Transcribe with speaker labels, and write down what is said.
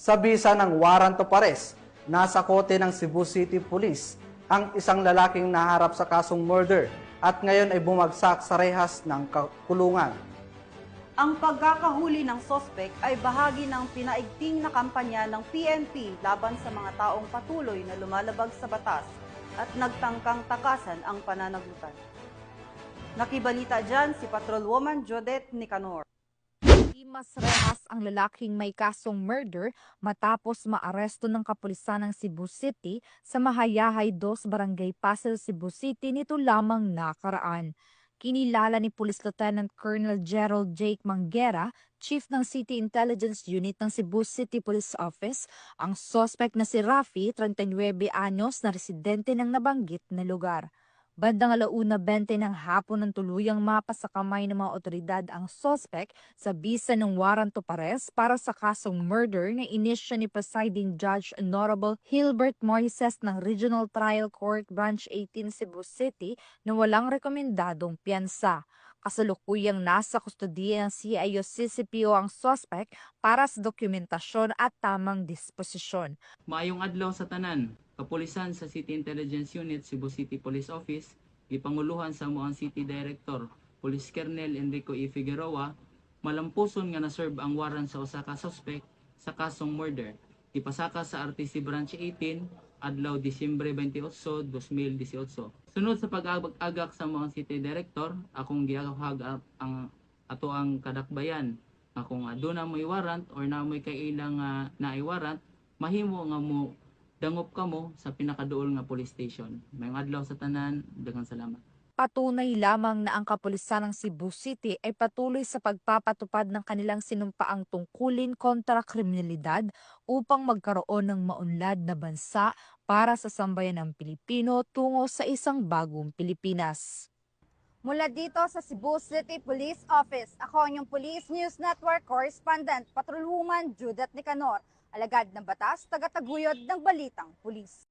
Speaker 1: Sa bisa ng warrant of arrest, nasa kote ng Cebu City Police ang isang lalaking naharap sa kasong murder at ngayon ay bumagsak sa rehas ng kulungan.
Speaker 2: Ang pagkakahuli ng sospek ay bahagi ng pinaigting na kampanya ng PNP laban sa mga taong patuloy na lumalabag sa batas at nagtangkang takasan ang pananagutan. Nakibalita dyan si Patrolwoman Jodette Nicanor.
Speaker 3: Mas rehas ang lalaking may kasong murder matapos maaresto ng kapulisan ng Cebu City sa Mahayahay 2 Barangay Pasel, Cebu City nito lamang nakaraan. Kinilala ni Police Lieutenant Colonel Gerald Jake Manguera, Chief ng City Intelligence Unit ng Cebu City Police Office, ang suspect na si Rafi, 39 anyos na residente ng nabanggit na lugar. Bandang 1:20 ng hapon ng tuluyang mapa sa kamay ng mga otoridad ang suspect sa bisa ng warrant of arrest para sa kasong murder na inisyo ni Presiding Judge Honorable Hilbert Moises ng Regional Trial Court Branch 18 Cebu City na walang rekomendadong piyansa. Kasalukuyang nasa kustodiya ng CIO-CCPO ang suspect para sa dokumentasyon at tamang disposisyon.
Speaker 4: Maayong adlaw sa tanan, kapulisan sa City Intelligence Unit, Cebu City Police Office, gipanguluhan sa amoang City Director, Police Colonel Enrico E. Figueroa, malampuson nga na-serve ang warrant sa usa ka suspect sa kasong murder. Ipasaka sa RTC Branch 18, adlaw Disyembre 28, 2018. Sunod sa pag-agak sa mga City Director, akong giahag ang ato ang kadakbayan. Kung aduna mo'y warrant or na mo'y kailang na warrant, mahimo nga mo dangop kamo sa pinakaduol nga police station. Mayong adlaw sa tanan, daghang salamat.
Speaker 3: Patunay lamang na ang kapulisan ng Cebu City ay patuloy sa pagpapatupad ng kanilang sinumpaang tungkulin kontra kriminalidad upang magkaroon ng maunlad na bansa para sa sambayan ng Pilipino tungo sa isang bagong Pilipinas.
Speaker 5: Mula dito sa Cebu City Police Office, ako ang inyong Police News Network Correspondent, Patrolwoman Judette Nicanor, alagad ng batas, tagataguyod ng Balitang Pulis.